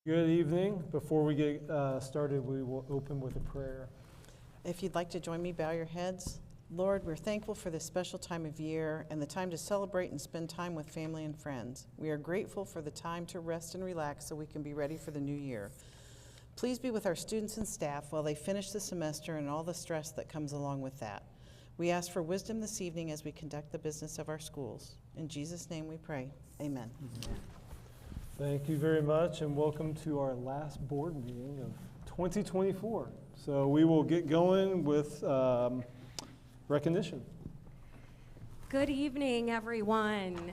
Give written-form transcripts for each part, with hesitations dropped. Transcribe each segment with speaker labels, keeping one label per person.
Speaker 1: Good evening. Before we get started, we will open with a prayer.
Speaker 2: If you'd like to join me, bow your heads. Lord, we're thankful for this special time of year and the time to celebrate and spend time with family and friends. We are grateful for the time to rest and relax so we can be ready for the new year. Please be with our students and staff while they finish the semester and all the stress that comes along with that. We ask for wisdom this evening as we conduct the business of our schools. In Jesus' name we pray. Amen.
Speaker 1: Thank you very much, and welcome to our last board meeting of 2024. So we will get going with recognition.
Speaker 3: Good evening, everyone.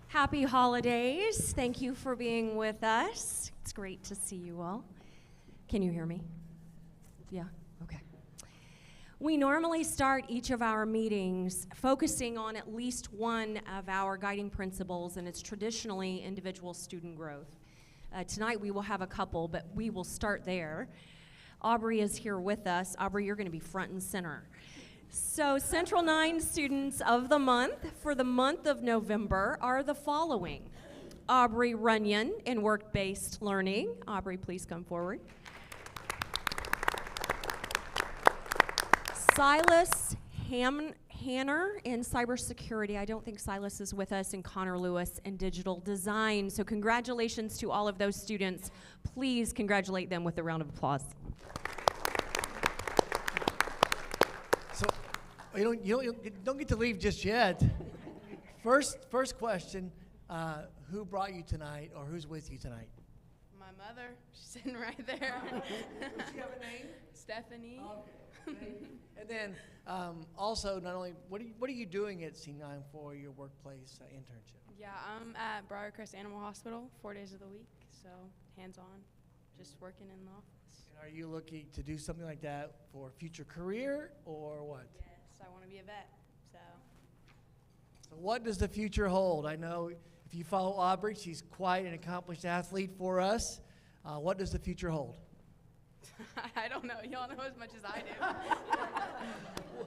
Speaker 3: Happy holidays. Thank you for being with us. It's great to see you all. Can you hear me? Yeah? Okay. We normally start each of our meetings focusing on at least one of our guiding principles, and it's traditionally individual student growth. Tonight we will have a couple, but we will start there. Aubrey is here with us. Aubrey, you're going to be front and center. So Central 9 students of the month for the month of November are the following. Aubrey Runyon in work-based learning. Aubrey, please come forward. Silas Hanner in cybersecurity. I don't think Silas is with us, and Connor Lewis in digital design. So congratulations to all of those students. Please congratulate them with a round of applause.
Speaker 4: So you don't get to leave just yet. First question, who brought you tonight, or who's with you tonight?
Speaker 5: My mother, she's sitting right there.
Speaker 4: Does she have a name?
Speaker 5: Stephanie.
Speaker 4: Okay. And then also, not only what are you doing at C9 for your workplace internship?
Speaker 5: Yeah, I'm at Briarcrest Animal Hospital 4 days of the week, so hands-on, just working in the office.
Speaker 4: And are you looking to do something like that for future career or what?
Speaker 5: Yes, I want to be a vet, so.
Speaker 4: So what does the future hold? I know if you follow Aubrey, she's quite an accomplished athlete for us. What does the future hold?
Speaker 5: I don't know. Y'all know as much as I do.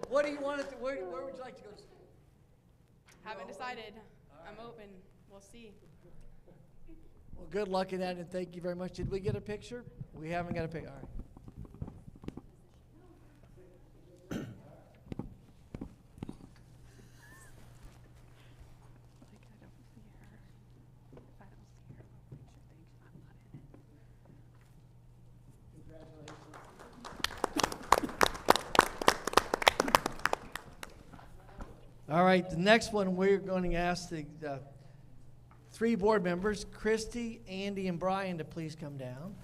Speaker 4: What do you want to? Where would you like to go to school?
Speaker 5: Haven't decided. I'm open. We'll see.
Speaker 4: Well, good luck in that, and thank you very much. Did we get a picture? We haven't got a picture. All right. All right, the next one we're going to ask the three board members, Christy, Andy, and Brian, to please come down.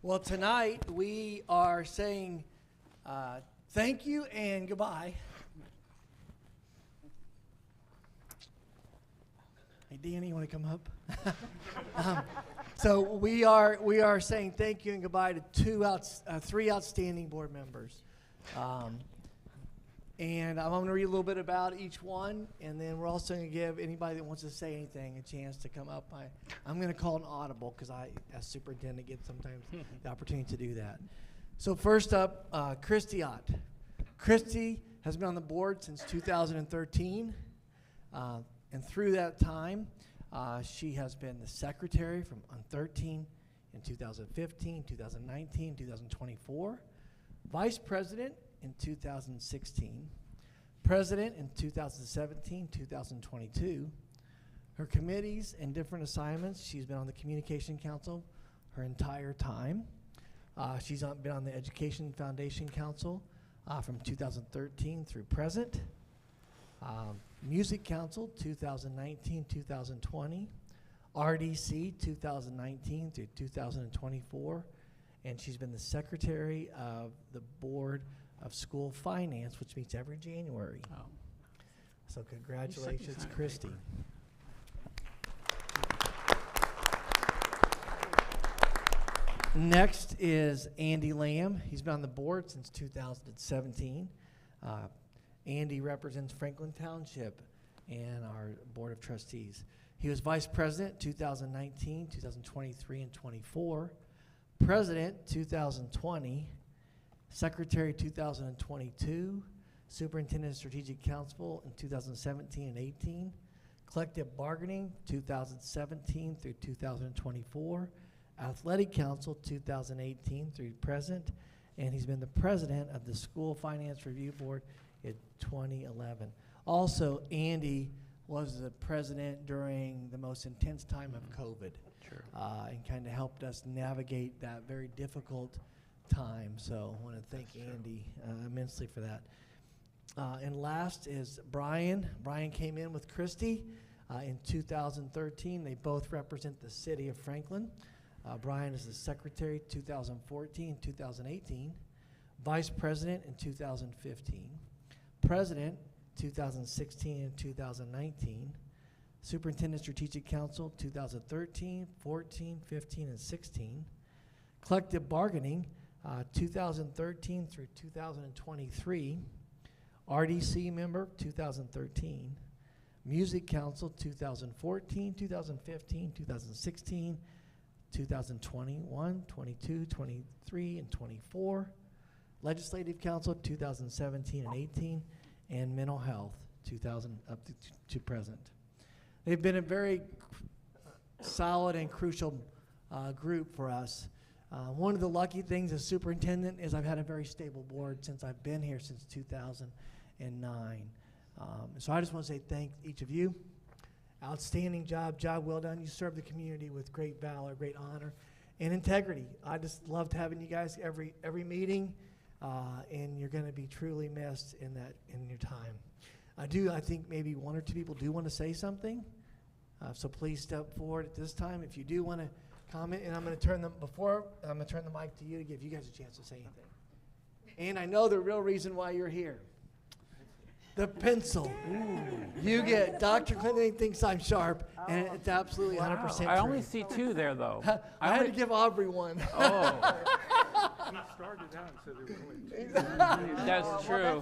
Speaker 4: Well, tonight we are saying thank you and goodbye. Hey, Danny, you want to come up? So we are saying thank you and goodbye to three outstanding board members. And I'm going to read a little bit about each one, and then we're also going to give anybody that wants to say anything a chance to come up. I'm going to call an audible because I, as superintendent, get sometimes the opportunity to do that. So first up, Christy Ott. Christy has been on the board since 2013, and through that time, she has been the secretary from 13 in 2015, 2019, 2024, vice president in 2016, president in 2017, 2022. Her committees and different assignments, she's been on the Communication Council her entire time. She's been on the Education Foundation Council from 2013 through present. Music Council 2019, 2020. RDC 2019 through 2024. And she's been the secretary of the board of school finance, which meets every January.
Speaker 6: Oh.
Speaker 4: So congratulations, Christy. Next is Andy Lamb. He's been on the board since 2017. Andy represents Franklin Township and our Board of Trustees. He was Vice President 2019, 2023, and 24, President 2020, Secretary 2022, Superintendent of Strategic Council in 2017 and 18, Collective Bargaining 2017 through 2024, Athletic Council 2018 through present, and he's been the president of the School Finance Review Board in 2011. Also, Andy was the president during the most intense time of COVID.
Speaker 6: Sure.
Speaker 4: And kind of helped us navigate that very difficult time. So I want to thank Andy immensely for that. And last is Brian. Brian came in with Christy in 2013. They both represent the city of Franklin. Brian is the secretary 2014, 2018, vice president in 2015, president 2016 and 2019, superintendent strategic council 2013, 14, 15, and 16, collective bargaining 2013 through 2023, RDC member 2013, music council 2014, 2015, 2016, 2021, 22, 23, and 24, legislative council 2017 and 18, and mental health 2000 up to present. They've been a very solid and crucial group for us. One of the lucky things as superintendent is I've had a very stable board since I've been here since 2009. So I just want to say thank each of you. Outstanding job well done. You serve the community with great valor, great honor, and integrity. I just loved having you guys every meeting, and you're going to be truly missed in your time. I think maybe one or two people do want to say something, so please step forward at this time if you do want to comment. And I'm going to turn the mic to you to give you guys a chance to say anything. And I know the real reason why you're here. The pencil. Ooh. You get Dr. Clinton thinks I'm sharp, and it's absolutely 100% true.
Speaker 6: I only see two there, though.
Speaker 4: I had to give Aubrey one.
Speaker 6: Oh,
Speaker 1: He started out and said there were only two.
Speaker 6: that's true.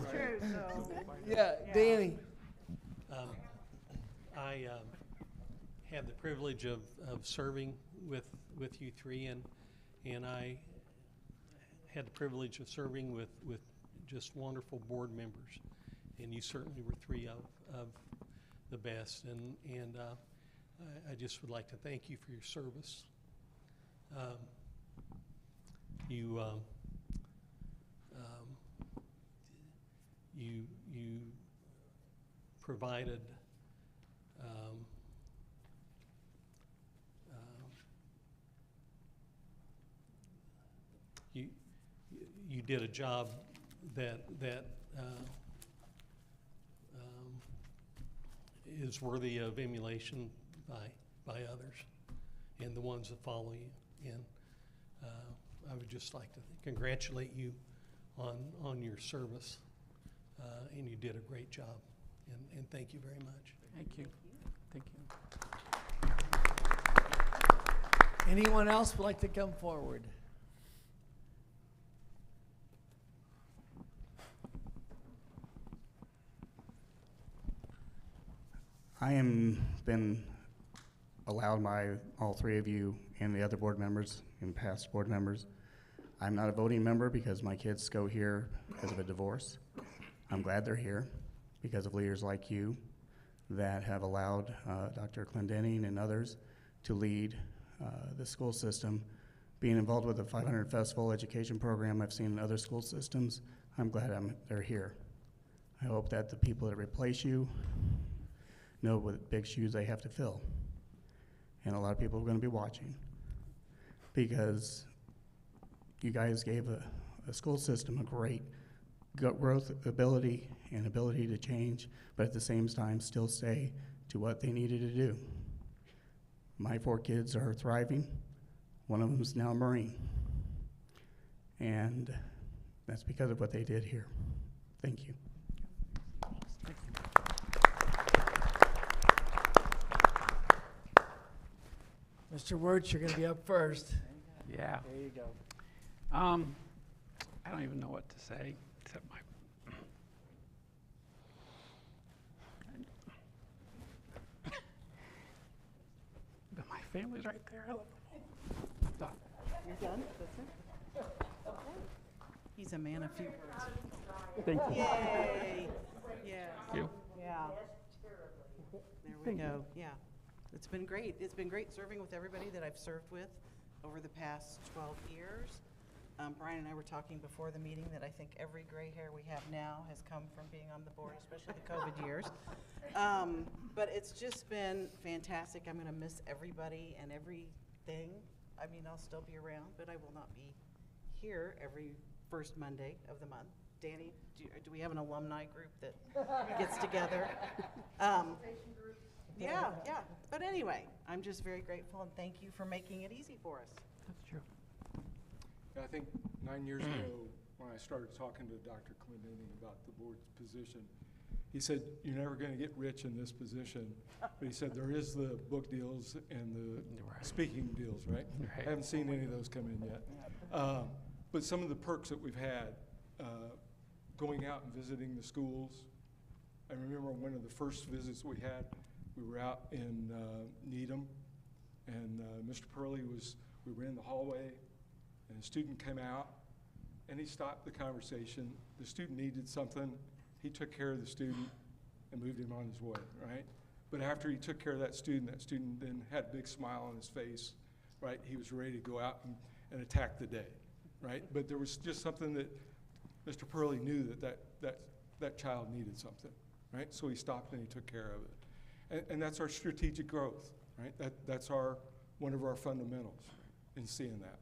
Speaker 4: Yeah, Danny.
Speaker 7: I had the privilege of serving with you three, and I had the privilege of serving with just wonderful board members, and you certainly were three of the best, and I just would like to thank you for your service. You provided you did a job that is worthy of emulation by others and the ones that follow you. And I would just like to congratulate you on your service, and you did a great job. And thank you very much.
Speaker 6: Thank you. Thank you.
Speaker 4: Anyone else would like to come forward?
Speaker 8: I am been allowed by all three of you and the other board members and past board members. I'm not a voting member because my kids go here because of a divorce. I'm glad they're here because of leaders like you that have allowed Dr. Clendenning and others to lead the school system. Being involved with the 500 Festival Education Program I've seen in other school systems, I'm glad they're here. I hope that the people that replace you know what big shoes they have to fill. And a lot of people are going to be watching because you guys gave a school system a great growth ability and ability to change, but at the same time still stay to what they needed to do. My 4 kids are thriving. One of them is now a Marine. And that's because of what they did here. Thank you.
Speaker 4: Mr. Wirtz, you're going to be up first.
Speaker 6: Yeah.
Speaker 4: There you go.
Speaker 6: I don't even know what to say except Family's right there. I love them.
Speaker 2: You're done? That's it? Okay. He's a man of few words.
Speaker 6: Thank you.
Speaker 2: Yay! Yeah.
Speaker 6: Thank you.
Speaker 2: Yeah. There we go. Yeah. It's been great. It's been great serving with everybody that I've served with over the past 12 years. Brian and I were talking before the meeting that I think every gray hair we have now has come from being on the board, especially the COVID years. But it's just been fantastic. I'm going to miss everybody and everything. I mean, I'll still be around, but I will not be here every first Monday of the month. Danny, do we have an alumni group that gets together? Yeah. But anyway, I'm just very grateful and thank you for making it easy for us.
Speaker 6: That's true.
Speaker 9: I think 9 years ago, when I started talking to Dr. Clendenning about the board's position, he said, "You're never going to get rich in this position." But he said, there is the book deals and the speaking deals, right? I haven't seen any of those come in yet. But some of the perks that we've had, going out and visiting the schools. I remember one of the first visits we had, we were out in Needham, and Mr. Purley we were in the hallway, and a student came out, and he stopped the conversation. The student needed something. He took care of the student and moved him on his way, right? But after he took care of that student then had a big smile on his face, right? He was ready to go out and attack the day, right? But there was just something that Mr. Purley knew that child needed something, right? So he stopped and he took care of it. And that's our strategic growth, right? That's one of our fundamentals in seeing that.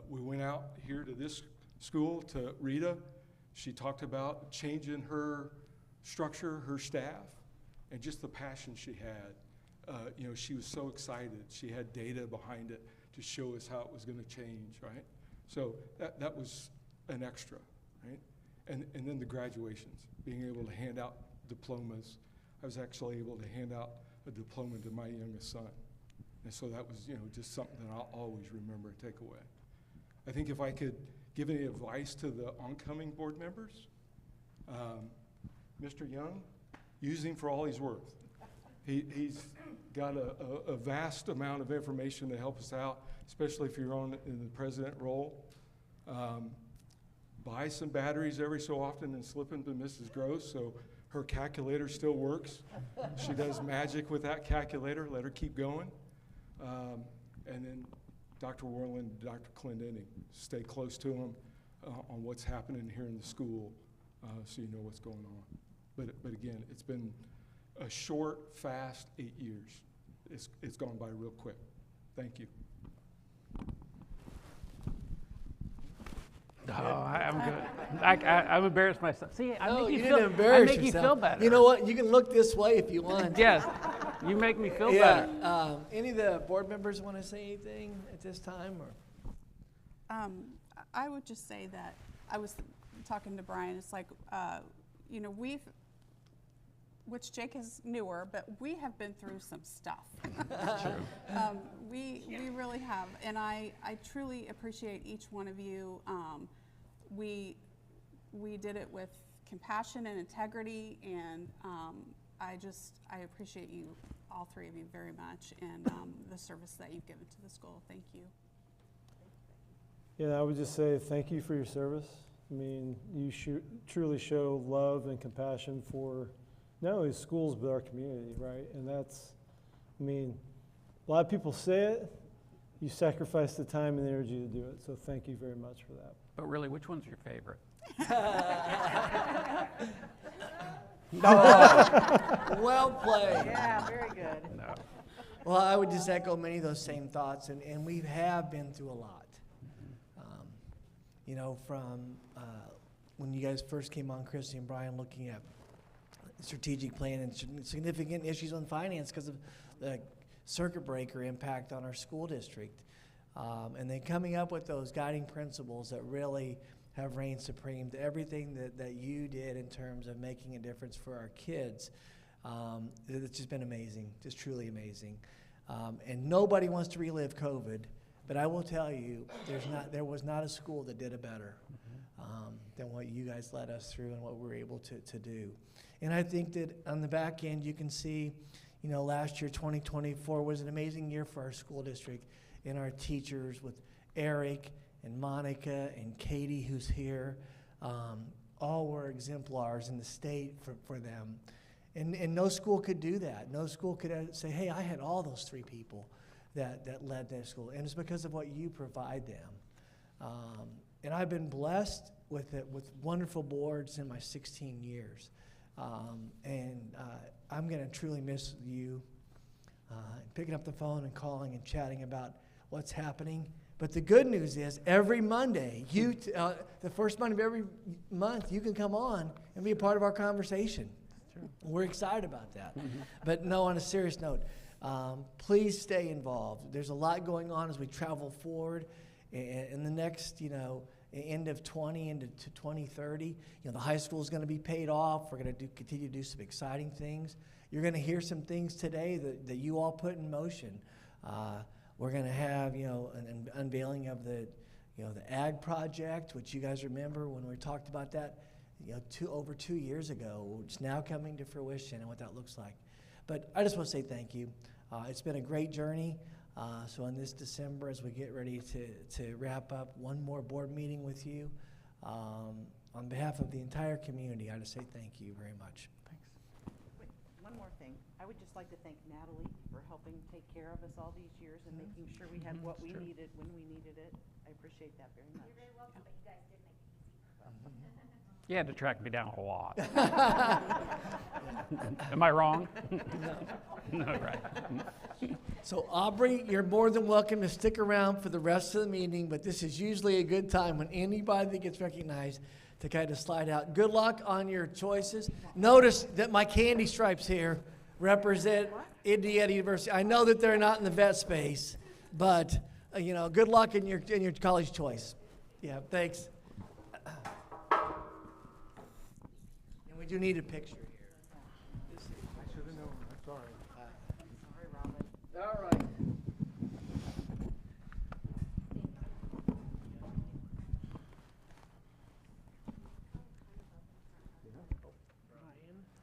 Speaker 9: We went out here to this school, to Rita. She talked about changing her structure, her staff, and just the passion she had. She was so excited. She had data behind it to show us how it was going to change, right? So that was an extra, right? And then the graduations, being able to hand out diplomas. I was actually able to hand out a diploma to my youngest son. And so that was, just something that I'll always remember and take away. I think if I could give any advice to the oncoming board members, Mr. Young, use him for all he's worth. He's got a vast amount of information to help us out, especially if you're in the president role. Buy some batteries every so often and slip them to Mrs. Gross so her calculator still works. She does magic with that calculator. Let her keep going. And then Dr. Worland, Dr. Clendenning, stay close to them on what's happening here in the school so you know what's going on. But again, it's been a short, fast 8 years. It's gone by real quick. Thank you.
Speaker 6: Oh, I'm good. I'm embarrassed myself. See, I
Speaker 4: No,
Speaker 6: make
Speaker 4: you
Speaker 6: you
Speaker 4: didn't
Speaker 6: feel.
Speaker 4: embarrass
Speaker 6: I make you
Speaker 4: yourself.
Speaker 6: feel better.
Speaker 4: You know what? You can look this way if you want.
Speaker 6: Yes, you make me feel
Speaker 4: Yeah.
Speaker 6: better.
Speaker 4: Any of the board members want to say anything at this time, or?
Speaker 10: I would just say that I was talking to Brian. It's like, which Jake is newer, but we have been through some stuff. We really have, and I truly appreciate each one of you. We did it with compassion and integrity, and I appreciate you, all three of you, very much, and the service that you've given to the school. Thank you.
Speaker 1: Yeah, I would just say thank you for your service. I mean, you truly show love and compassion for not only schools, but our community, right? And that's, I mean, a lot of people say it, you sacrifice the time and energy to do it, so thank you very much for that.
Speaker 6: But really, which one's your favorite?
Speaker 4: Well played.
Speaker 2: Yeah, very good.
Speaker 6: No.
Speaker 4: Well, I would just echo many of those same thoughts, and we have been through a lot. From when you guys first came on, Christy and Brian, looking at strategic plan and significant issues on finance because of the circuit breaker impact on our school district. And then coming up with those guiding principles that really have reigned supreme to everything that you did in terms of making a difference for our kids. It's just been amazing, just truly amazing. And nobody wants to relive COVID, but I will tell you, there was not a school that did it better than what you guys led us through and what we were able to do. And I think that on the back end, you can see, You know, last year, 2024, was an amazing year for our school district and our teachers with Eric and Monica and Katie, who's here. All were exemplars in the state for them. And no school could do that. No school could say, hey, I had all those 3 people that led that school. And it's because of what you provide them. And I've been blessed with wonderful boards in my 16 years. I'm going to truly miss you picking up the phone and calling and chatting about what's happening. But the good news is every Monday, the first Monday of every month, you can come on and be a part of our conversation. We're excited about that. But no, on a serious note, please stay involved. There's a lot going on as we travel forward. In the next, end of 20 into 2030, the high school is going to be paid off. We're going to continue to do some exciting things. You're going to hear some things today that you all put in motion. We're going to have, an unveiling of the ag project, which you guys remember when we talked about that, over 2 years ago. It's now coming to fruition and what that looks like. But I just want to say thank you. It's been a great journey. So in this December, as we get ready to wrap up one more board meeting with you, on behalf of the entire community, I just say thank you very much. Thanks.
Speaker 2: Wait, one more thing. I would just like to thank Natalie for helping take care of us all these years and making sure we had what we needed when we needed it. I appreciate that very much.
Speaker 3: You're very welcome, but you guys did make it easy.
Speaker 6: You had to track me down a lot. Am I wrong? No, right.
Speaker 4: So Aubrey, you're more than welcome to stick around for the rest of the meeting, but this is usually a good time when anybody that gets recognized to kind of slide out. Good luck on your choices. Notice that my candy stripes here represent Indiana University. I know that they're not in the vet space, but good luck in your college choice. Yeah, thanks. And we do need a picture here.
Speaker 9: I should have known. I'm sorry.
Speaker 2: Sorry, Robin.
Speaker 4: All right.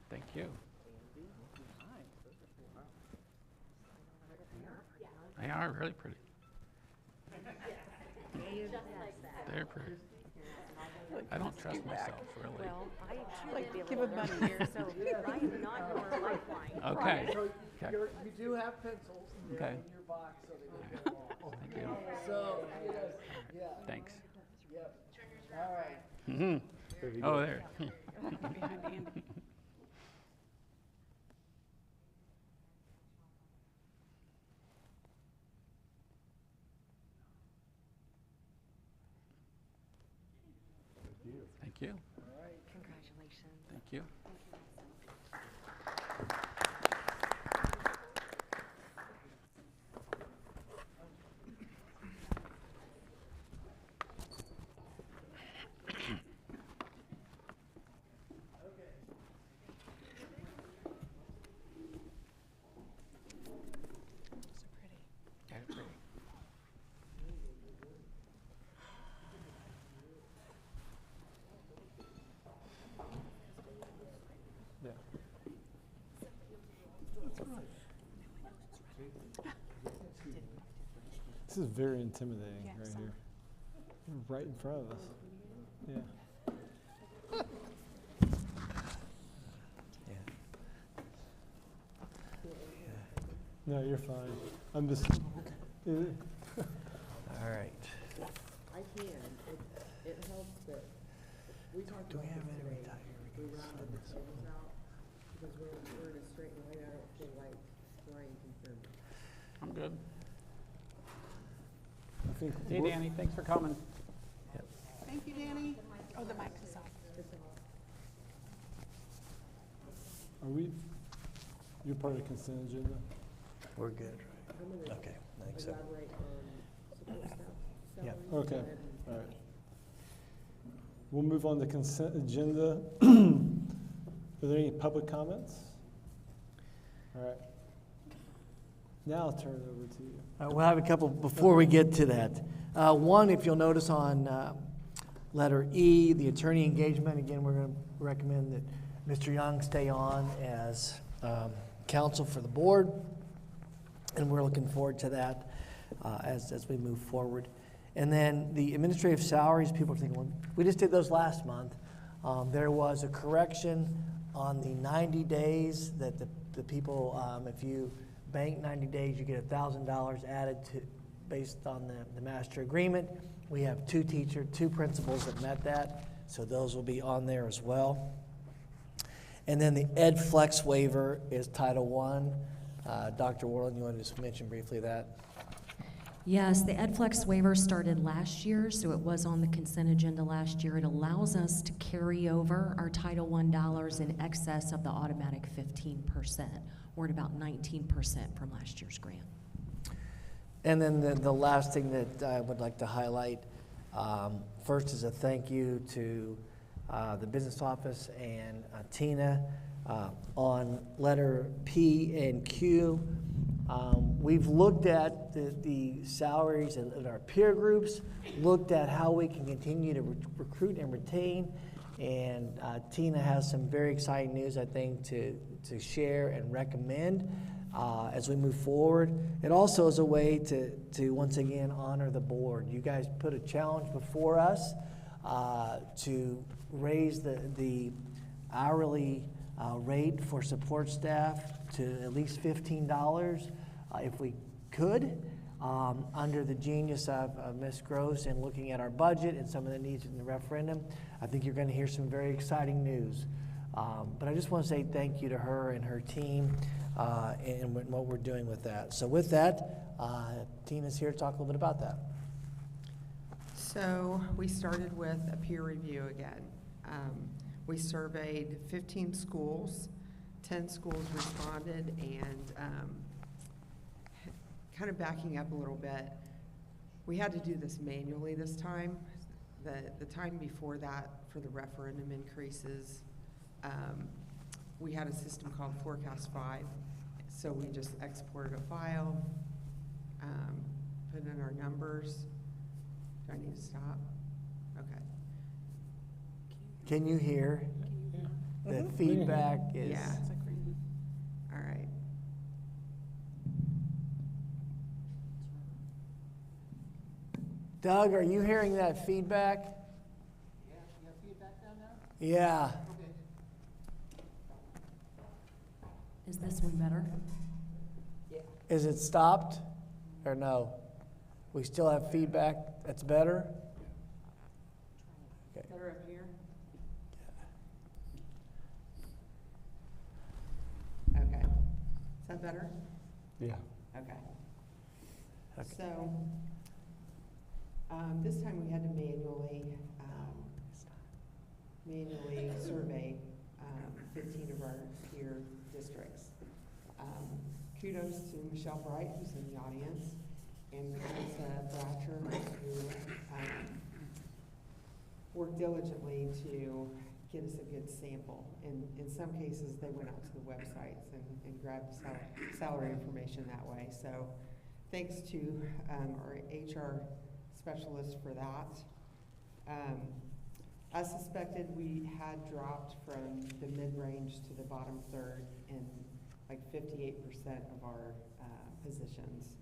Speaker 6: Thank you. They are really pretty. They're pretty. I don't trust myself, really.
Speaker 3: Well, I
Speaker 2: Like,
Speaker 3: actually
Speaker 2: give
Speaker 3: live
Speaker 2: him
Speaker 3: a little
Speaker 2: money.
Speaker 3: bit here, so I am not your lifeline.
Speaker 6: Okay.
Speaker 4: So
Speaker 6: Okay.
Speaker 4: you do have pencils there
Speaker 6: Okay.
Speaker 4: in your box so they don't get along.
Speaker 6: Thank you.
Speaker 4: So, yeah.
Speaker 6: Thanks.
Speaker 4: Yep. All right.
Speaker 6: Mm-hmm. Oh, there.
Speaker 5: Behind Andy.
Speaker 6: Thank you.
Speaker 3: Congratulations.
Speaker 6: Thank you.
Speaker 1: This is very intimidating right here. You're right in front of us. Yeah. No, you're fine. I'm just.
Speaker 4: All right.
Speaker 11: I can. It helps that we talked
Speaker 4: Do we
Speaker 11: about
Speaker 4: have
Speaker 11: this
Speaker 4: any
Speaker 11: today.
Speaker 4: retire?
Speaker 11: We rounded the tables out because we're in a straight line. I don't feel like Ryan confirmed it.
Speaker 6: I'm good.
Speaker 1: I think.
Speaker 6: Hey, Danny, thanks for coming.
Speaker 10: Thank you, Danny. Oh, the mic is off.
Speaker 1: Are we? You're part of the consent agenda.
Speaker 4: We're good, right? Okay, thanks.
Speaker 11: Elaborate on support staff
Speaker 4: Yep.
Speaker 11: salaries.
Speaker 1: Okay.
Speaker 11: and-
Speaker 1: All right. We'll move on to consent agenda. Are there any public comments? All right. Now I'll turn it over to you.
Speaker 4: We'll have a couple before we get to that. One, if you'll notice on letter E, the attorney engagement, again, we're going to recommend that Mr. Young stay on as council for the board, and we're looking forward to that as we move forward. And then the administrative salaries, people are thinking, well, we just did those last month. There was a correction on the 90 days that the people, if you bank 90 days, you get $1,000 added to based on the master agreement. We have two principals that met that, so those will be on there as well. And then the Ed Flex waiver is Title I. Dr. Worland, you want to just mention briefly that?
Speaker 3: Yes, the EdFlex waiver started last year, so it was on the consent agenda last year. It allows us to carry over our Title I dollars in excess of the automatic 15%. We're at about 19% from last year's grant.
Speaker 4: And then the last thing that I would like to highlight, first is a thank you to the business office and Tina on letter P and Q. We've looked at the salaries in our peer groups, looked at how we can continue to recruit and retain, and Tina has some very exciting news, I think, to share and recommend as we move forward. It also is a way to once again honor the board. You guys put a challenge before us to raise the hourly rate for support staff to at least $15 if we could, under the genius of Ms. Gross and looking at our budget and some of the needs in the referendum. I think you're going to hear some very exciting news. But I just want to say thank you to her and her team and what we're doing with that. So with that, Tina's here to talk a little bit about that.
Speaker 11: So we started with a peer review again. We surveyed 15 schools, 10 schools responded, and kind of backing up a little bit, we had to do this manually this time. The time before that for the referendum increases, we had a system called Forecast 5. So we just exported a file, put in our numbers. Do I need to stop? Okay.
Speaker 4: Can you hear? The feedback is...
Speaker 11: Yeah. All right.
Speaker 4: Doug, are you hearing that feedback?
Speaker 12: Yeah, you have feedback down now?
Speaker 4: Yeah.
Speaker 12: Okay.
Speaker 3: Is this one better?
Speaker 4: Is it stopped or no? We still have feedback that's better? Okay.
Speaker 11: Better up here? Okay. Is that better?
Speaker 1: Yeah.
Speaker 11: Okay.
Speaker 4: Okay.
Speaker 11: So, this time we had to manually survey 15 of our peer districts. Kudos to Michelle Bright, who's in the audience, and Lisa Bratcher, who worked diligently to get us a good sample. And in some cases, they went out to the websites and grabbed salary information that way. So thanks to our HR specialist for that. As suspected, we had dropped from the mid-range to the bottom third in like 58% of our positions.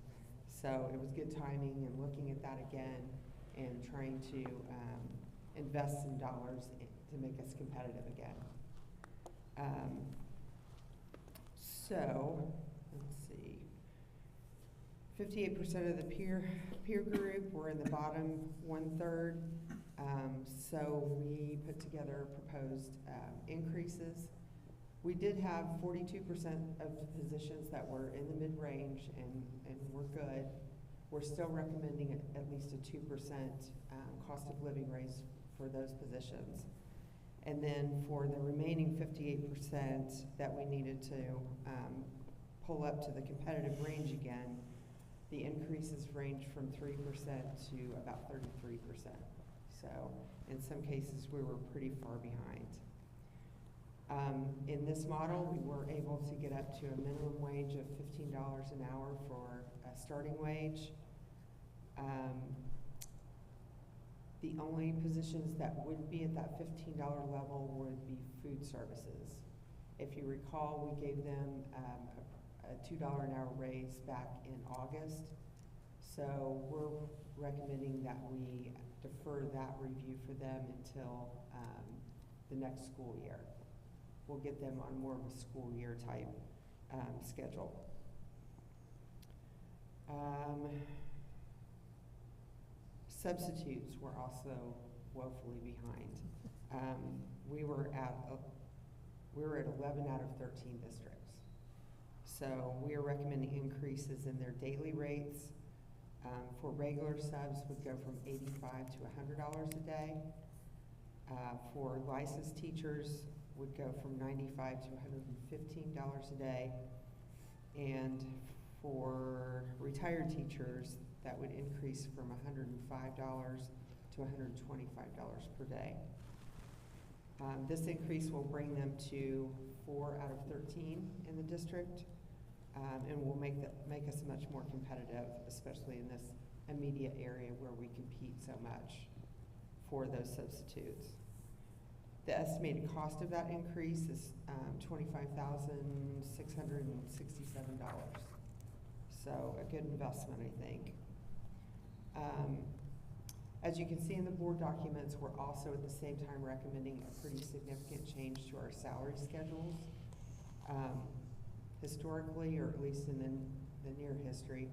Speaker 11: So it was good timing and looking at that again and trying to invest some dollars to make us competitive again. So, let's see. 58% of the peer group were in the bottom 1/3. So we put together proposed increases. We did have 42% of the positions that were in the mid-range and we're good. We're still recommending at least a 2% cost of living raise for those positions. And then for the remaining 58% that we needed to pull up to the competitive range again, the increases range from 3% to about 33%. So in some cases, we were pretty far behind. In this model, we were able to get up to a minimum wage of $15 an hour for a starting wage. The only positions that wouldn't be at that $15 level would be food services. If you recall, we gave them a $2 an hour raise back in August. So we're recommending that we defer that review for them until the next school year. We'll get them on more of a school year type schedule. Substitutes were also woefully behind. We were at 11 out of 13 districts. So we are recommending increases in their daily rates. For regular subs would go from $85 to $100 a day. For licensed teachers would go from $95 to $115 a day. And for retired teachers, that would increase from $105 to $125 per day. This increase will bring them to 4 out of 13 in the district, and will make us much more competitive, especially in this immediate area where we compete so much for those substitutes. The estimated cost of that increase is $25,667. So a good investment, I think. As you can see in the board documents, we're also at the same time recommending a pretty significant change to our salary schedules. Historically, or at least in the near history,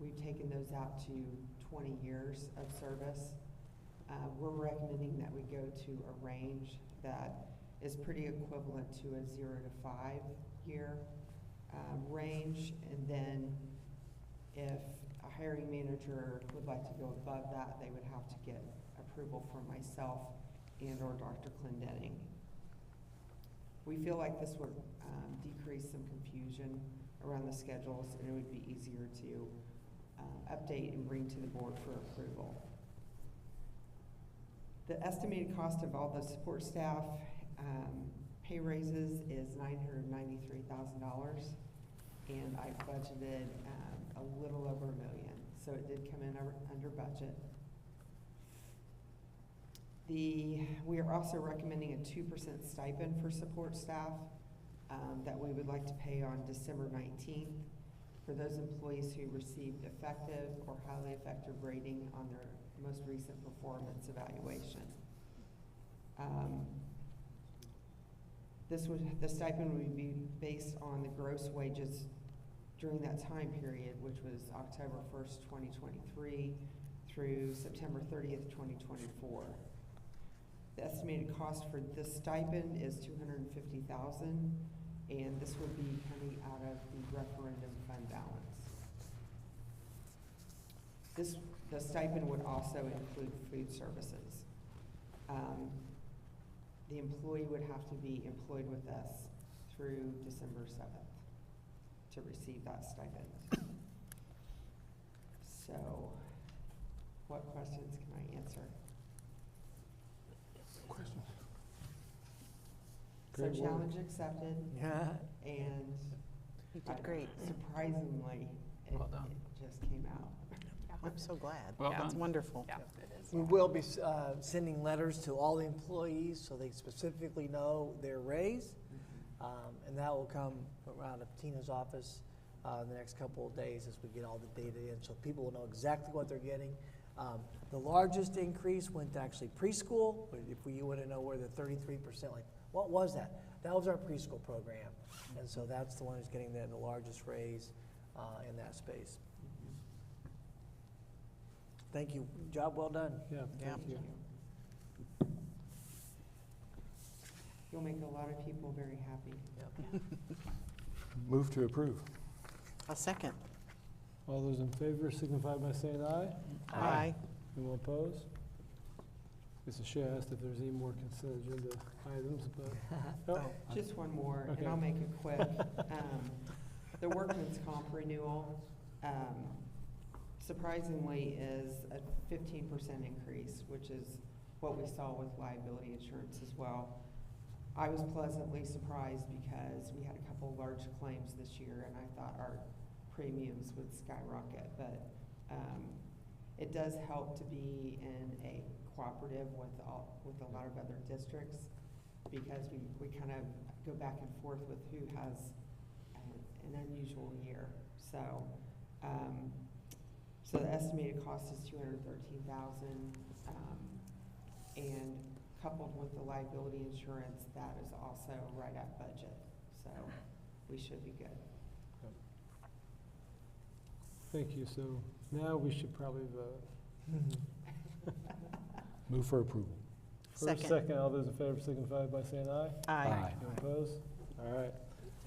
Speaker 11: we've taken those out to 20 years of service. We're recommending that we go to a range that is pretty equivalent to a 0 to 5 year range, and then if a hiring manager would like to go above that, they would have to get approval from myself and or Dr. Clendenning. We feel like this would decrease some confusion around the schedules, and it would be easier to update and bring to the board for approval. The estimated cost of all the support staff pay raises is $993,000, and I budgeted a little over $1 million, so it did come in under budget. We are also recommending a 2% stipend for support staff that we would like to pay on December 19th for those employees who received effective or highly effective rating on their most recent performance evaluation. The stipend would be based on the gross wages during that time period, which was October 1st, 2023 through September 30th, 2024. The estimated cost for this stipend is $250,000, and this would be coming out of the referendum fund balance. The stipend would also include food services. The employee would have to be employed with us through December 7th to receive that stipend. So, what questions can I answer?
Speaker 9: Questions?
Speaker 11: So
Speaker 1: Great work.
Speaker 11: challenge accepted.
Speaker 4: Yeah.
Speaker 11: And
Speaker 2: You did great.
Speaker 11: surprisingly,
Speaker 6: Well done.
Speaker 11: it just came out.
Speaker 2: I'm so glad.
Speaker 6: Well
Speaker 2: That's
Speaker 6: done.
Speaker 2: wonderful.
Speaker 4: We will be sending letters to all the employees so they specifically know their raise. And that will come around Tina's office in the next couple of days as we get all the data in, so people will know exactly what they're getting. The largest increase went to actually preschool. If you want to know where the 33%, like, what was that? That was our preschool program. And so that's the one who's getting the largest raise in that space. Thank you. Job well done.
Speaker 1: Yeah,
Speaker 2: Yeah.
Speaker 1: thank you.
Speaker 11: You'll make a lot of people very happy.
Speaker 9: Move to approve.
Speaker 2: A second.
Speaker 1: All those in favor signify by saying aye.
Speaker 2: Aye.
Speaker 1: Anyone opposed? Mrs. Shea asked if there's any more consent agenda items, but, oh,
Speaker 11: Just one more,
Speaker 1: Okay.
Speaker 11: and I'll make it quick. The workman's comp renewal, surprisingly, is a 15% increase, which is what we saw with liability insurance as well. I was pleasantly surprised because we had a couple large claims this year, and I thought our premiums would skyrocket, but it does help to be in a cooperative with a lot of other districts. because we kind of go back and forth with who has an unusual year. So, so the estimated cost is $213,000, and coupled with the liability insurance, that is also right at budget. So we should be good.
Speaker 1: Thank you. So now we should probably vote.
Speaker 13: Move for approval.
Speaker 1: First, second, all those in favor signify by saying aye.
Speaker 13: Aye.
Speaker 1: Anyone opposed? All right.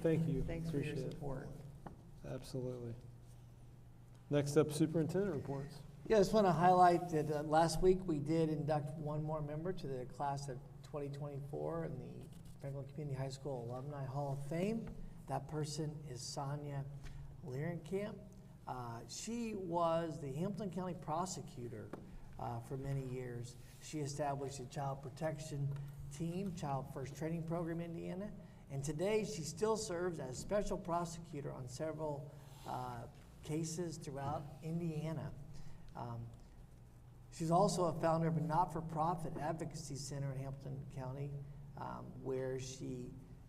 Speaker 1: Thank you.
Speaker 11: Thanks for your
Speaker 1: Appreciate it.
Speaker 11: support.
Speaker 1: Absolutely. Next up, superintendent reports.
Speaker 4: Yeah, I just want to highlight that last week we did induct one more member to the class of 2024 in the Franklin Community High School Alumni Hall of Fame. That person is Sonia Lierenkamp. She was the Hamilton County prosecutor for many years. She established a child protection team, Child First Training Program Indiana, and today she still serves as special prosecutor on several cases throughout Indiana. She's also a founder of a not-for-profit advocacy center in Hamilton County, where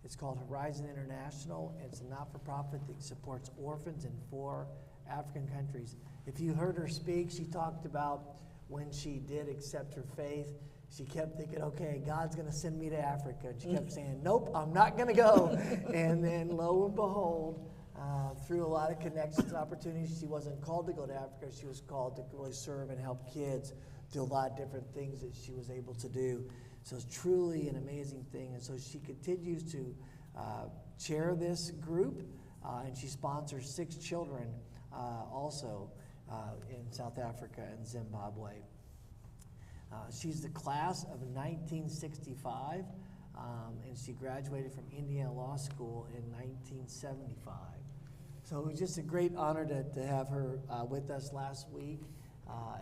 Speaker 4: it's called Horizon International. It's a not-for-profit that supports orphans in 4 African countries. If you heard her speak, she talked about when she did accept her faith, she kept thinking, okay, God's going to send me to Africa. And she kept saying, nope, I'm not going to go. And then lo and behold, through a lot of connections and opportunities, she wasn't called to go to Africa. She was called to really serve and help kids do a lot of different things that she was able to do. So it's truly an amazing thing. And so she continues to chair this group, and she sponsors 6 children also in South Africa and Zimbabwe. She's the class of 1965, and she graduated from Indiana Law School in 1975. So it was just a great honor to have her with us last week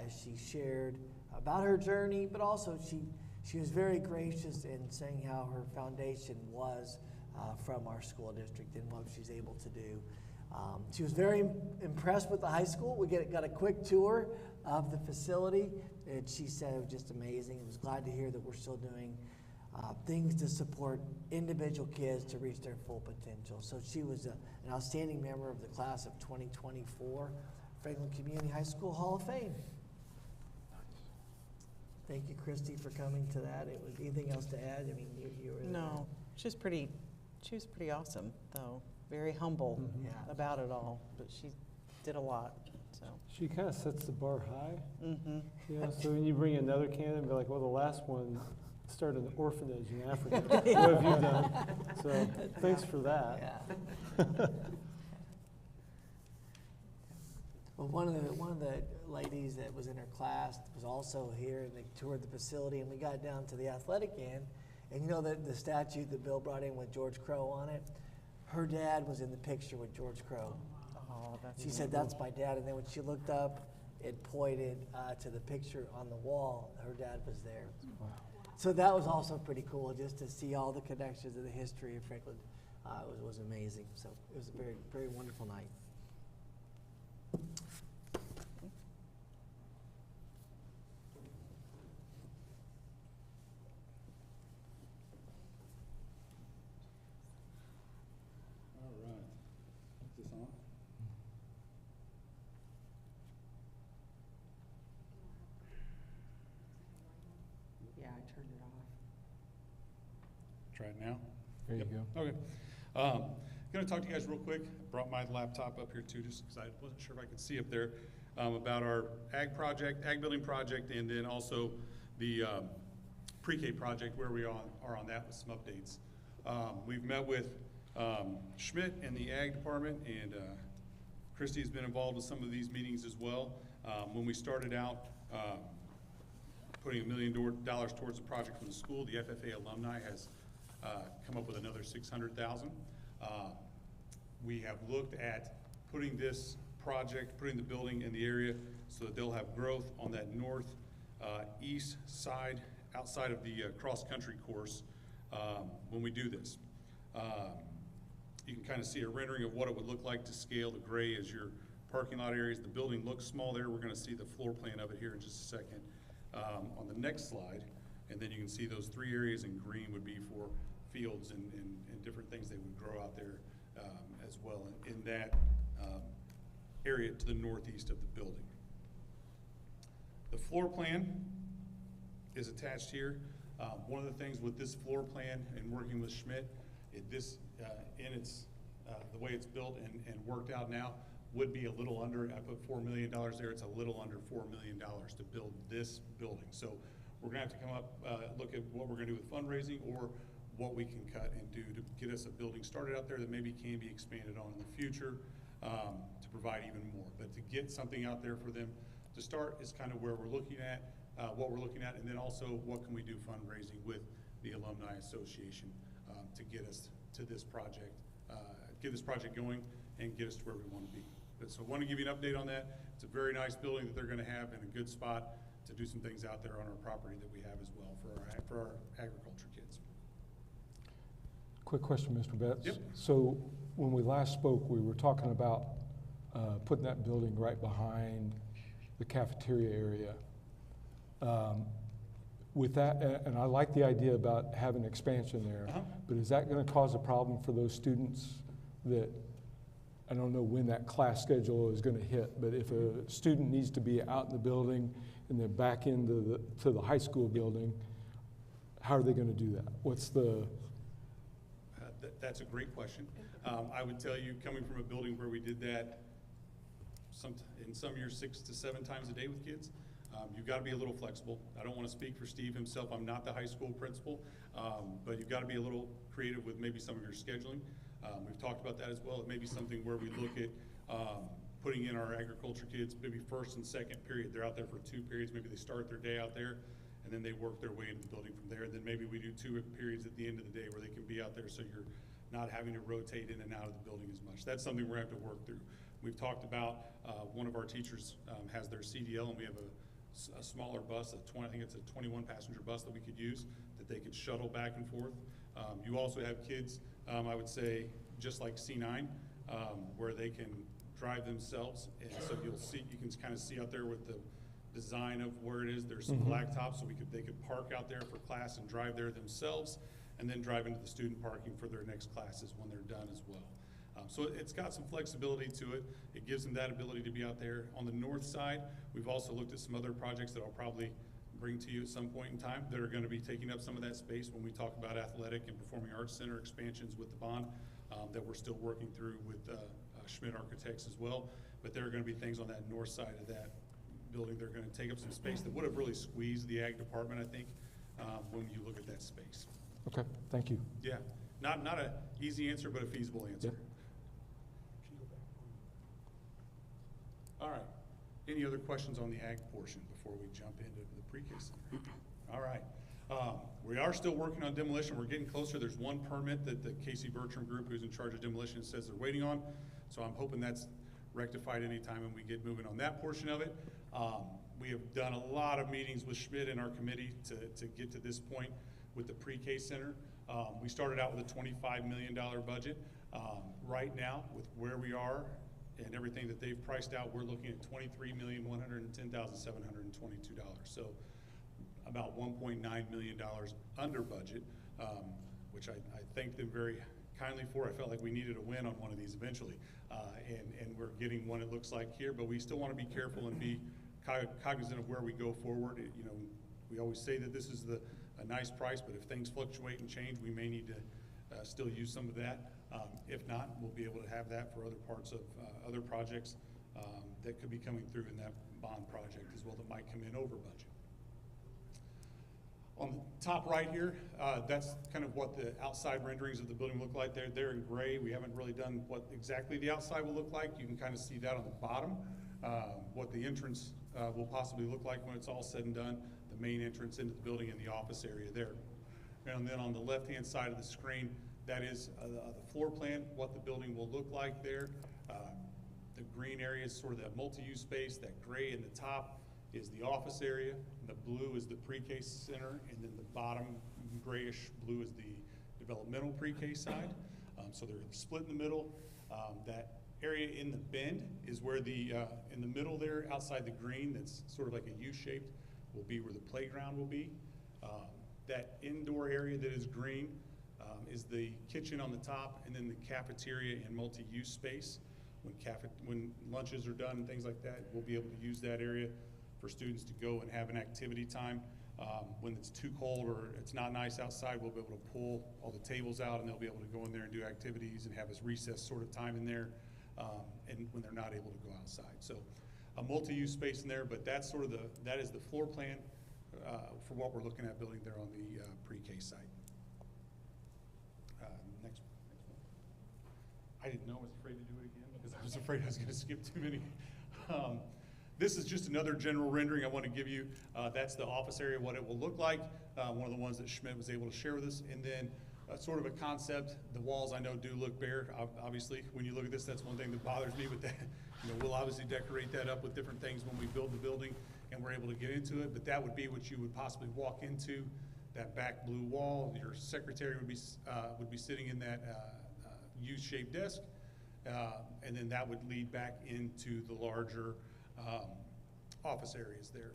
Speaker 4: as she shared about her journey, but also she was very gracious in saying how her foundation was from our school district and what she's able to do. She was very impressed with the high school. We got a quick tour of the facility, and she said it was just amazing. I was glad to hear that we're still doing things to support individual kids to reach their full potential. So she was an outstanding member of the class of 2024 Franklin Community High School Hall of Fame. Thank you, Christy, for coming to that. It was anything else to add? I mean, you were
Speaker 2: No, she was pretty awesome, though. Very humble about it all, but she did a lot. So
Speaker 1: She kind of sets the bar high.
Speaker 2: Mm-hmm.
Speaker 1: Yeah, so when you bring another candidate and be like, well, the last one started an orphanage in Africa. What have you done? So thanks for that.
Speaker 4: Yeah. Well, one of the ladies that was in her class was also here, and they toured the facility, and we got down to the athletic end, and you know the statue that Bill brought in with George Crow on it? Her dad was in the picture with George Crow.
Speaker 2: Oh, that's
Speaker 4: She said, that's my dad, and then when she looked up, it pointed to the picture on the wall. Her dad was there.
Speaker 1: Wow.
Speaker 4: So that was also pretty cool, just to see all the connections of the history of Franklin. Was amazing. So it was a very, very wonderful night.
Speaker 6: All right. Is this on?
Speaker 11: Yeah, I turned it off.
Speaker 6: Try it now?
Speaker 13: There you go.
Speaker 6: Okay. Going to talk to you guys real quick. Brought my laptop up here too, just because I wasn't sure if I could see up there, about our ag building project, and then also the pre-K project, where we are on that with some updates. We've met with Schmidt and the ag department, and Christy has been involved with some of these meetings as well. When we started out putting $1 million towards the project from the school, the FFA alumni has come up with another $600,000. We have looked at putting this project, putting the building in the area so that they'll have growth on that north east side, outside of the cross-country course when we do this. You can kind of see a rendering of what it would look like to scale. The gray is your parking lot areas. The building looks small there. We're going to see the floor plan of it here in just a second. On the next slide, And then you can see those 3 areas in green would be for fields and different things that would grow out there as well in that area to the northeast of the building. The floor plan is attached here. One of the things with this floor plan and working with Schmidt, the way it's built and worked out now would be a little under, I put $4 million there, it's a little under $4 million to build this building. So we're gonna have to come up, look at what we're gonna do with fundraising or what we can cut and do to get us a building started out there that maybe can be expanded on in the future to provide even more. But to get something out there for them to start is kind of where we're looking at, what we're looking at, and then also what can we do fundraising with the Alumni Association to get us to this project, get this project going and get us to where we want to be. But so I want to give you an update on that. It's a very nice building that they're going to have in a good spot to do some things out there on our property that we have as well for our agriculture kids.
Speaker 13: Quick question, Mr. Betts.
Speaker 6: Yep.
Speaker 13: So when we last spoke, we were talking about putting that building right behind the cafeteria area. With that, and I like the idea about having expansion there, but is that going to cause a problem for those students that, I don't know when that class schedule is going to hit, but if a student needs to be out in the building and then back into the high school building, how are they going to do that? What's the...
Speaker 6: That's a great question. I would tell you, coming from a building where we did that in some years 6 to 7 times a day with kids, you've got to be a little flexible. I don't want to speak for Steve himself. I'm not the high school principal, but you've got to be a little creative with maybe some of your scheduling. We've talked about that as well. It may be something where we look at putting in our agriculture kids, maybe first and second period. They're out there for 2 periods. Maybe they start their day out there, and then they work their way into the building from there. And then maybe we do 2 periods at the end of the day where they can be out there so you're not having to rotate in and out of the building as much. That's something we're going to have to work through. We've talked about one of our teachers has their CDL, and we have a smaller bus, I think it's a 21 passenger bus that we could use that they could shuttle back and forth. You also have kids, I would say, just like C9, where they can drive themselves. And so you can kind of see out there with the design of where it is, there's some blacktop, so they could park out there for class and drive there themselves, and then drive into the student parking for their next classes when they're done as well. So it's got some flexibility to it. It gives them that ability to be out there. On the north side, we've also looked at some other projects that I'll probably bring to you at some point in time that are going to be taking up some of that space when we talk about athletic and performing arts center expansions with the bond that we're still working through with Schmidt Architects as well. But there are going to be things on that north side of that building that are going to take up some space that would have really squeezed the ag department, I think, when you look at that space.
Speaker 13: Okay, thank you.
Speaker 6: Yeah, not an easy answer, but a feasible answer.
Speaker 13: Yep.
Speaker 6: All right. Any other questions on the ag portion before we jump into the pre-K center? All right. We are still working on demolition. We're getting closer. There's one permit that the Casey Bertram Group, who's in charge of demolition, says they're waiting on. So I'm hoping that's rectified anytime and we get moving on that portion of it. We have done a lot of meetings with Schmidt and our committee to get to this point with the pre-K center. We started out with a $25 million budget. Right now, with where we are and everything that they've priced out, we're looking at $23,110,722. So about $1.9 million under budget, which I thank them very kindly for. I felt like we needed a win on one of these eventually, and we're getting one, it looks like, here, but we still want to be careful and be cognizant of where we go forward. We always say that this is a nice price, but if things fluctuate and change, we may need to still use some of that. If not, we'll be able to have that for other parts of other projects that could be coming through in that bond project as well that might come in over budget. On the top right here, that's kind of what the outside renderings of the building look like. They're in gray. We haven't really done what exactly the outside will look like. You can kind of see that on the bottom, what the entrance will possibly look like when it's all said and done, the main entrance into the building and the office area there. And then on the left-hand side of the screen, that is the floor plan, what the building will look like there. The green area is sort of that multi-use space. That gray in the top is the office area. The blue is the pre-K center, and then the bottom grayish blue is the developmental pre-K side. So they're split in the middle. That area in the bend is where in the middle there, outside the green, that's sort of like a U-shaped, will be where the playground will be. That indoor area that is green is the kitchen on the top, and then the cafeteria and multi-use space. When lunches are done and things like that, we'll be able to use that area for students to go and have an activity time. When it's too cold or it's not nice outside, we'll be able to pull all the tables out, and they'll be able to go in there and do activities and have a recess sort of time in there, and when they're not able to go outside. So a multi-use space in there, but that's sort of that is the floor plan for what we're looking at building there on the pre-K site. Next one. I didn't know I was afraid to do it again because I was afraid I was going to skip too many. This is just another general rendering I want to give you. That's the office area, what it will look like. One of the ones that Schmidt was able to share with us. And then sort of a concept. The walls I know do look bare. Obviously, when you look at this, that's one thing that bothers me with that. We'll obviously decorate that up with different things when we build the building and we're able to get into it. But that would be what you would possibly walk into, that back blue wall. Your secretary would be sitting in that U-shaped desk. And then that would lead back into the larger office areas there.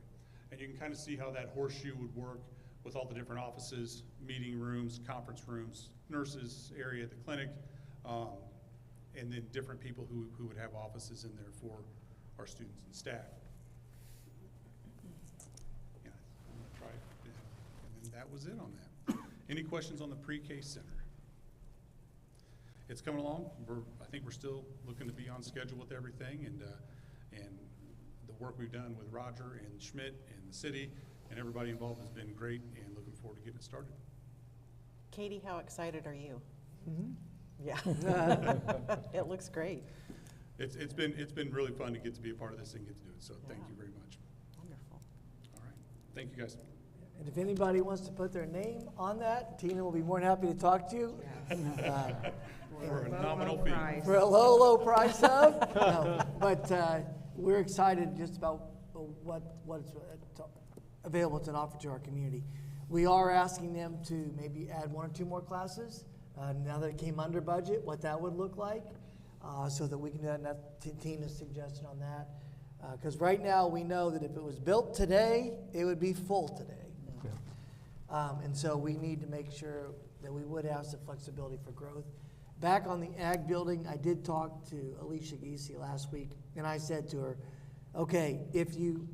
Speaker 6: And you can kind of see how that horseshoe would work with all the different offices, meeting rooms, conference rooms, nurses area at the clinic, and then different people who would have offices in there for our students and staff. Yeah, I'm gonna try it. And then that was it on that. Any questions on the pre-K center? It's coming along. I think we're still looking to be on schedule with everything, and the work we've done with Roger and Schmidt and the city and everybody involved has been great, and looking forward to getting it started.
Speaker 2: Katie, how excited are you?
Speaker 4: Mm-hmm.
Speaker 2: Yeah. It looks great.
Speaker 6: It's been really fun to get to be a part of this and get to do it, so thank you very much.
Speaker 2: Wonderful.
Speaker 6: All right. Thank you, guys.
Speaker 4: And if anybody wants to put their name on that, Tina will be more than happy to talk to you.
Speaker 6: For a nominal fee.
Speaker 4: For a low, low price of? No, but we're excited just about what's available to offer to our community. We are asking them to maybe add 1 or 2 more classes now that it came under budget, what that would look like, so that we can do that. And that's Tina's suggestion on that. Because right now we know that if it was built today, it would be full today. And so we need to make sure that we would have some flexibility for growth. Back on the ag building, I did talk to Alicia Giese last week, and I said to her, okay, if you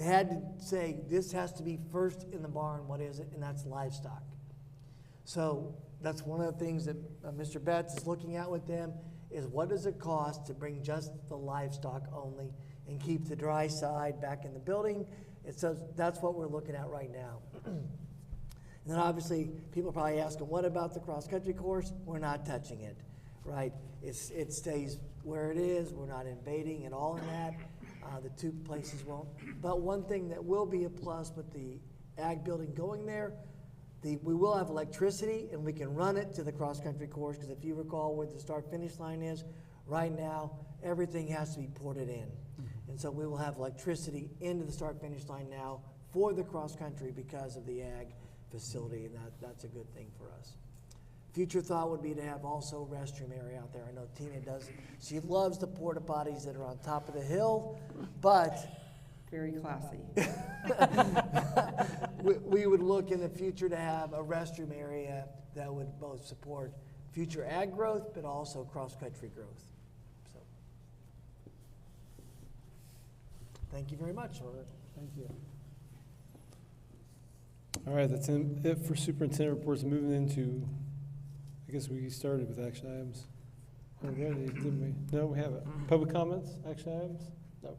Speaker 4: had to say this has to be first in the barn, what is it? And that's livestock. So that's one of the things that Mr. Betts is looking at with them, is what does it cost to bring just the livestock only and keep the dry side back in the building? And so that's what we're looking at right now. And then obviously, people are probably asking, what about the cross-country course? We're not touching it, right? It stays where it is. We're not invading at all in that. The 2 places won't. But one thing that will be a plus with the ag building going there, we will have electricity, and we can run it to the cross-country course, because if you recall where the start-finish line is, right now, everything has to be ported in. And so we will have electricity into the start-finish line now for the cross-country because of the ag facility, and that's a good thing for us. Future thought would be to have also restroom area out there. I know Tina does. She loves the porta potties that are on top of the hill, but
Speaker 11: Very classy.
Speaker 4: we would look in the future to have a restroom area that would both support future ag growth, but also cross-country growth. So, thank you very much.
Speaker 1: All right, thank you. All right, that's it for superintendent reports. Moving into, I guess we started with action items already, didn't we? No, we haven't. Public comments, action items? No.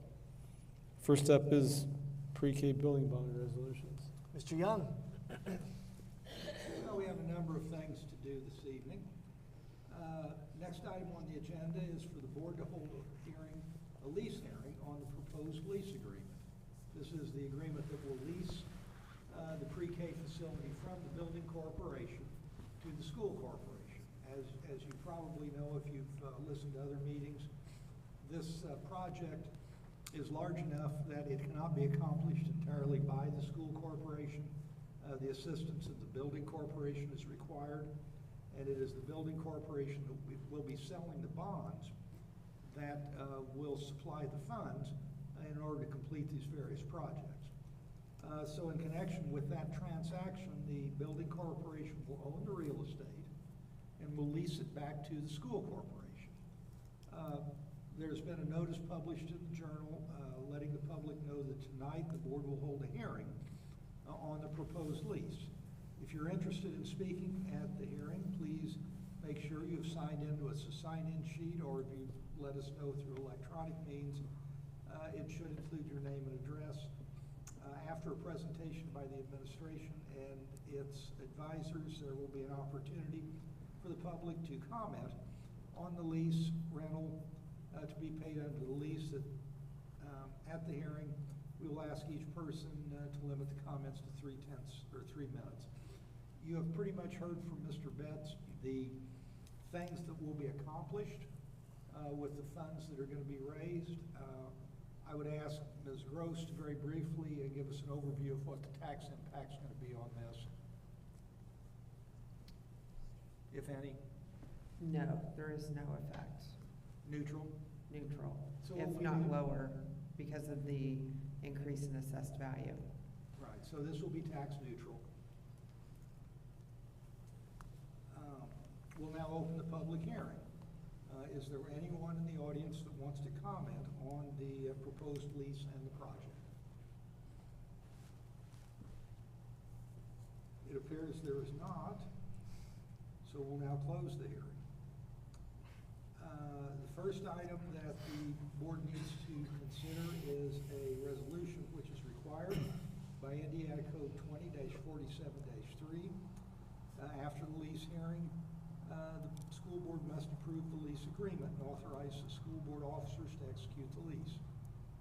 Speaker 1: First up is pre-K building bond resolutions.
Speaker 4: Mr. Young.
Speaker 14: Well, we have a number of things to do this evening. Next item on the agenda is for the board to hold a lease hearing on the proposed lease agreement. This is the agreement that will lease the pre-K facility from the building corporation to the school corporation. As you probably know, if you've listened to other meetings, this project is large enough that it cannot be accomplished entirely by the school corporation. The assistance of the building corporation is required, and it is the building corporation that will be selling the bonds that will supply the funds in order to complete these various projects. So in connection with that transaction, the building corporation will own the real estate and will lease it back to the school corporation. There's been a notice published in the Journal letting the public know that tonight the board will hold a hearing on the proposed lease. If you're interested in speaking at the hearing, please make sure you've signed into a sign-in sheet, or if you let us know through electronic means, it should include your name and address. After a presentation by the administration and its advisors, there will be an opportunity for the public to comment on the lease rental to be paid under the lease. At the hearing, we will ask each person to limit the comments to 3 minutes. You have pretty much heard from Mr. Betts the things that will be accomplished with the funds that are going to be raised. I would ask Ms. Gross to very briefly give us an overview of what the tax impact is going to be on this, if any.
Speaker 11: No, there is no effect.
Speaker 14: Neutral?
Speaker 11: Neutral,
Speaker 14: So
Speaker 11: if
Speaker 14: what we
Speaker 11: not
Speaker 14: do-
Speaker 11: lower, because of the increase in assessed value.
Speaker 14: Right, so this will be tax neutral. We'll now open the public hearing. Is there anyone in the audience that wants to comment on the proposed lease and the project? It appears there is not, so we'll now close the hearing. The first item that the board needs to consider is a resolution which is required by Indiana Code 20-47-3. After the lease hearing, the school board must approve the lease agreement and authorize the school board officers to execute the lease.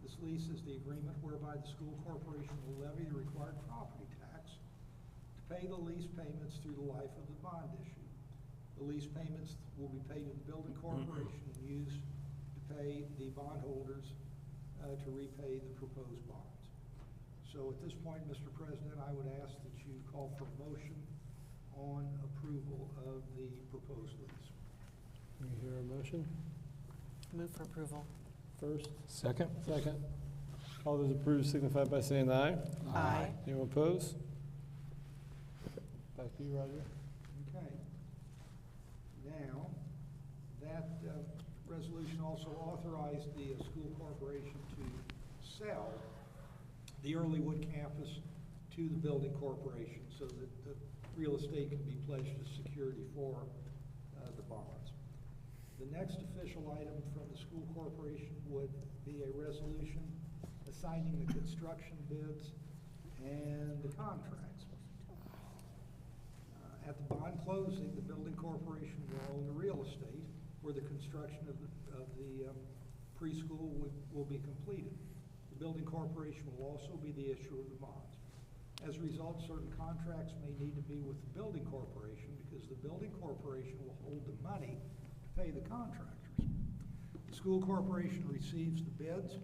Speaker 14: This lease is the agreement whereby the school corporation will levy the required property tax to pay the lease payments through the life of the bond issue. The lease payments will be paid to the building corporation and used to pay the bondholders to repay the proposed bonds. So at this point, Mr. President, I would ask that you call for a motion on approval of the proposed lease.
Speaker 1: You hear a motion?
Speaker 2: Move for approval.
Speaker 1: First,
Speaker 13: Second?
Speaker 1: second. All those approved signify by saying aye.
Speaker 2: Aye.
Speaker 1: Anyone opposed? Back to you, Roger.
Speaker 14: Okay. Now, that resolution also authorized the school corporation to sell the Earlywood campus to the building corporation so that the real estate can be pledged as security for the bonds. The next official item from the school corporation would be a resolution assigning the construction bids and the contracts. At the bond closing, the building corporation will own the real estate where the construction of the preschool will be completed. The building corporation will also be the issuer of the bonds. As a result, certain contracts may need to be with the building corporation because the building corporation will hold the money to pay the contractors. The school corporation receives the bids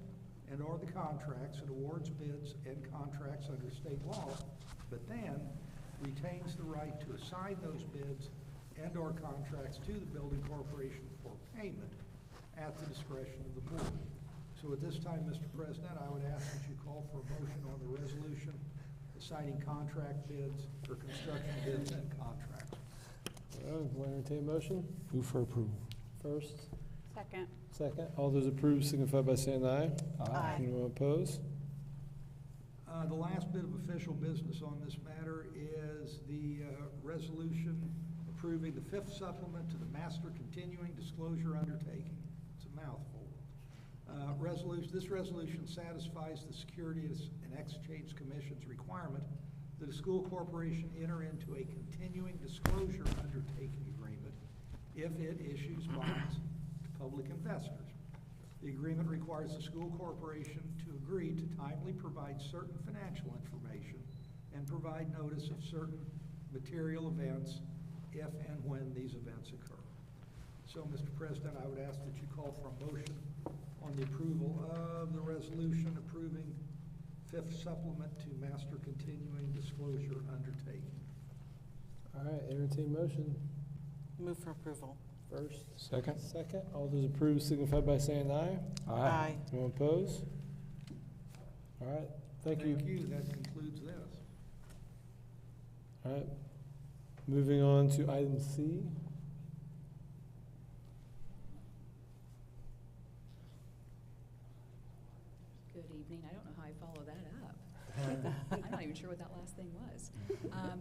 Speaker 14: and or the contracts and awards bids and contracts under state law, but then retains the right to assign those bids and or contracts to the building corporation for payment at the discretion of the board. So at this time, Mr. President, I would ask that you call for a motion on the resolution assigning contract bids or construction bids and contracts.
Speaker 1: All right, will entertain a motion?
Speaker 13: Move for approval.
Speaker 1: First,
Speaker 10: Second.
Speaker 1: second. All those approved signify by saying aye.
Speaker 2: Aye.
Speaker 1: Anyone opposed?
Speaker 14: The last bit of official business on this matter is the resolution approving the fifth supplement to the Master Continuing Disclosure Undertaking. It's a mouthful. This resolution satisfies the Securities and Exchange Commission's requirement that a school corporation enter into a continuing disclosure undertaking agreement if it issues bonds to public investors. The agreement requires the school corporation to agree to timely provide certain financial information and provide notice of certain material events if and when these events occur. So, Mr. President, I would ask that you call for a motion on the approval of the resolution approving fifth supplement to Master Continuing Disclosure Undertaking.
Speaker 1: All right, entertain motion.
Speaker 2: Move for approval.
Speaker 1: First,
Speaker 13: Second?
Speaker 1: second. All those approved signify by saying aye.
Speaker 2: Aye.
Speaker 1: Anyone opposed? All right, Thank you.
Speaker 14: Thank you, that concludes this.
Speaker 1: All right. Moving on to item C.
Speaker 15: Good evening. I don't know how I follow that up. I'm not even sure what that last thing was.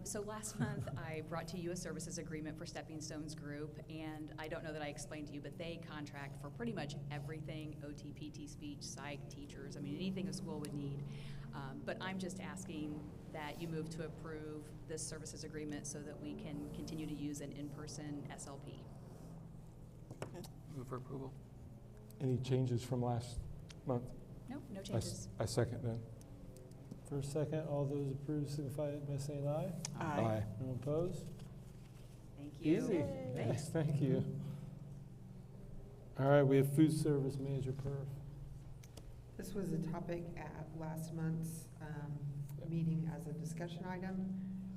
Speaker 15: So last month, I brought to you a services agreement for Stepping Stones Group, and I don't know that I explained to you, but they contract for pretty much everything, OT, PT, speech, psych, teachers, I mean, anything a school would need. But I'm just asking that you move to approve this services agreement so that we can continue to use an in-person SLP.
Speaker 7: Move for approval.
Speaker 13: Any changes from last month?
Speaker 15: No, no changes.
Speaker 13: I second then.
Speaker 1: First, second, all those approved signify by saying aye.
Speaker 2: Aye.
Speaker 1: No opposed?
Speaker 15: Thank you.
Speaker 1: Easy.
Speaker 15: Thanks.
Speaker 1: Thank you. All right, we have food service manager perf.
Speaker 11: This was a topic at last month's meeting as a discussion item.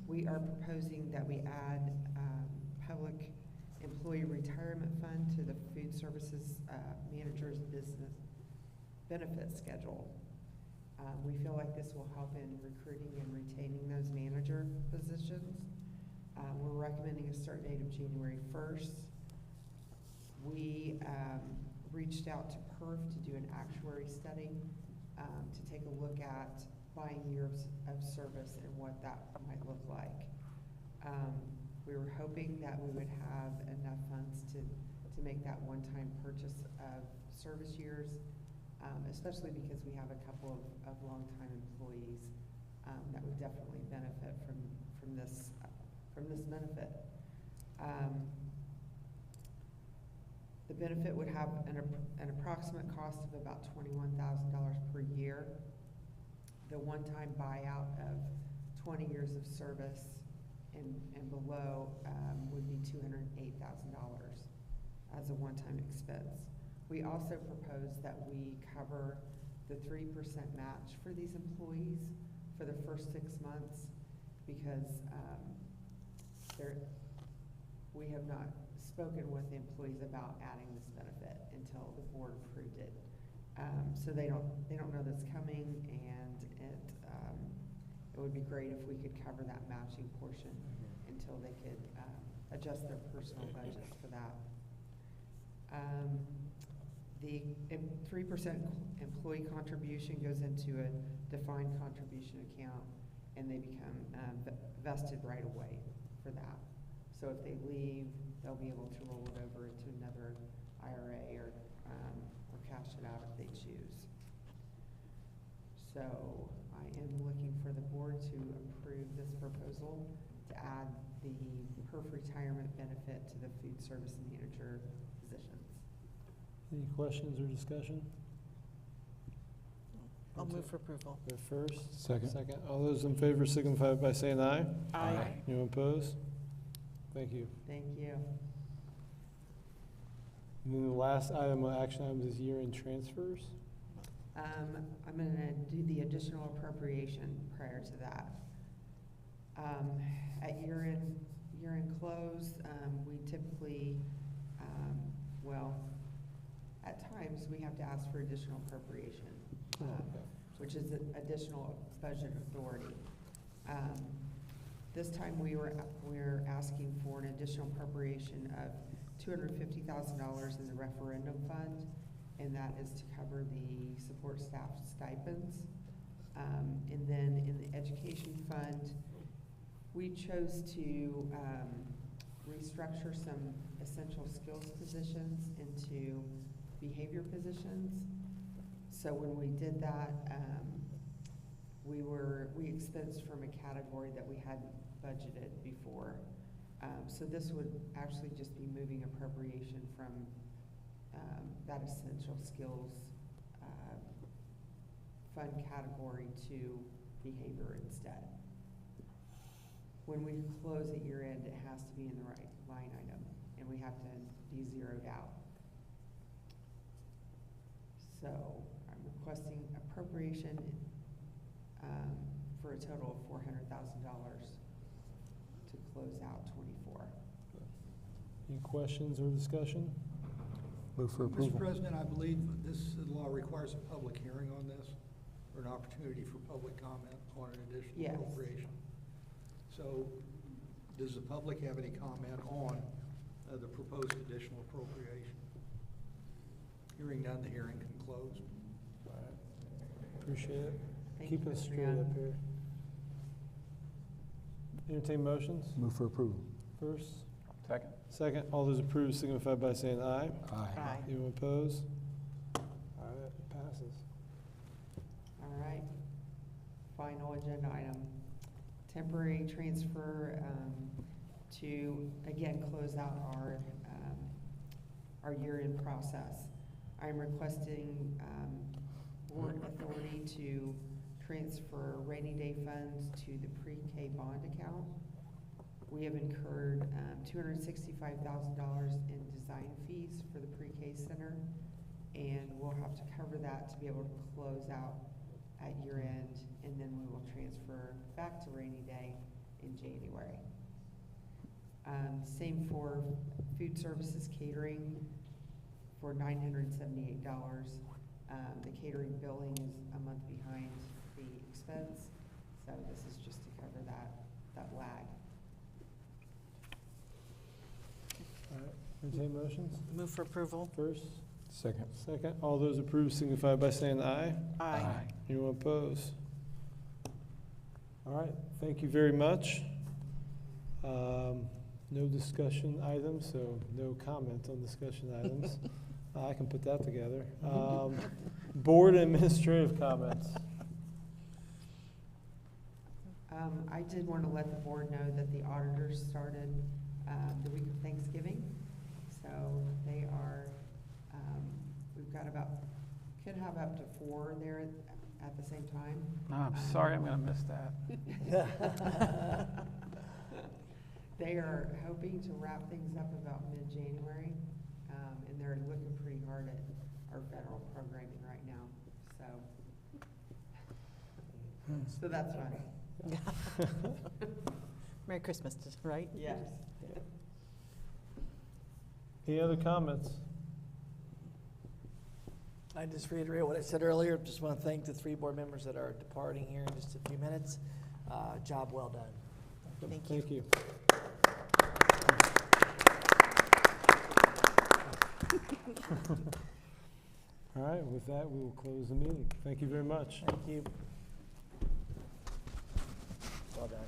Speaker 11: We are proposing that we add public employee retirement fund to the food services manager's business benefit schedule. We feel like this will help in recruiting and retaining those manager positions. We're recommending a start date of January 1st. We reached out to PERF to do an actuary study to take a look at buying years of service and what that might look like. We were hoping that we would have enough funds to make that one-time purchase of service years, especially because we have a couple of long-time employees that would definitely benefit from this benefit. The benefit would have an approximate cost of about $21,000 per year. The one-time buyout of 20 years of service and below would be $208,000 as a one-time expense. We also propose that we cover the 3% match for these employees for the first 6 months because we have not spoken with the employees about adding this benefit until the board approved it. So they don't know that's coming, and it would be great if we could cover that matching portion until they could adjust their personal budgets for that. The 3% employee contribution goes into a defined contribution account, and they become vested right away for that. So if they leave, they'll be able to roll it over into another IRA or cash it out if they choose. So I am looking for the board to approve this proposal to add the PERF retirement benefit to the food service manager positions.
Speaker 1: Any questions or discussion?
Speaker 2: I'll move for approval.
Speaker 1: The first,
Speaker 13: Second.
Speaker 1: All those in favor signify by saying aye.
Speaker 2: Aye.
Speaker 1: Anyone opposed? Thank you.
Speaker 11: Thank you.
Speaker 1: And then the last item of action items is year-end transfers.
Speaker 11: I'm going to do the additional appropriation prior to that. At year-end close, we typically, at times we have to ask for additional appropriation, which is additional budget authority. This time we're asking for an additional appropriation of $250,000 in the referendum fund, and that is to cover the support staff stipends. And then in the education fund, we chose to restructure some essential skills positions into behavior positions. So when we did that, we expensed from a category that we hadn't budgeted before. So this would actually just be moving appropriation from that essential skills fund category to behavior instead. When we close at year end, it has to be in the right line item, and we have to be zeroed out. So I'm requesting appropriation for a total of $400,000 to close out 24.
Speaker 1: Any questions or discussion?
Speaker 13: Move for
Speaker 14: Mr.
Speaker 13: approval.
Speaker 14: President, I believe this law requires a public hearing on this, or an opportunity for public comment on an additional
Speaker 11: Yes.
Speaker 14: appropriation. So, does the public have any comment on the proposed additional appropriation? Hearing none, the hearing can close.
Speaker 1: All right. Appreciate it.
Speaker 11: Thank
Speaker 1: Keep
Speaker 11: you,
Speaker 1: us
Speaker 11: Mr.
Speaker 1: straight
Speaker 11: Young.
Speaker 1: up here. Entertain motions?
Speaker 13: Move for approval.
Speaker 1: First,
Speaker 13: Second.
Speaker 1: second. All those approved signify by saying aye.
Speaker 11: Aye.
Speaker 1: Anyone opposed? All right, it passes.
Speaker 11: All right. Final agenda item, temporary transfer to, again, close out our year-end process. I'm requesting board authority to transfer rainy day funds to the pre-K bond account. We have incurred $265,000 in design fees for the pre-K center, and we'll have to cover that to be able to close out at year end, and then we will transfer back to rainy day in January. Same for food services catering for $978. The catering billing is a month behind the expense, so this is just to cover that lag.
Speaker 1: All right, entertain motions?
Speaker 2: Move for approval.
Speaker 1: First,
Speaker 13: Second.
Speaker 1: second. All those approved signify by saying aye.
Speaker 2: Aye.
Speaker 1: Anyone opposed? All right, thank you very much. No discussion items, so no comment on discussion items. I can put that together. Board administrative comments.
Speaker 11: I did want to let the board know that the auditors started the week of Thanksgiving. So they are, we've got could have up to 4 there at the same time.
Speaker 16: No, I'm sorry, I'm going to miss that.
Speaker 11: They are hoping to wrap things up about mid-January, and they're looking pretty hard at our federal programming right now. So that's fun.
Speaker 2: Merry Christmas, right?
Speaker 11: Yes.
Speaker 1: Any other comments?
Speaker 4: I just reiterate what I said earlier. Just want to thank the 3 board members that are departing here in just a few minutes. Job well done.
Speaker 1: Thank you. All right, with that, we will close the meeting. Thank you very much.
Speaker 4: Thank you. Well done.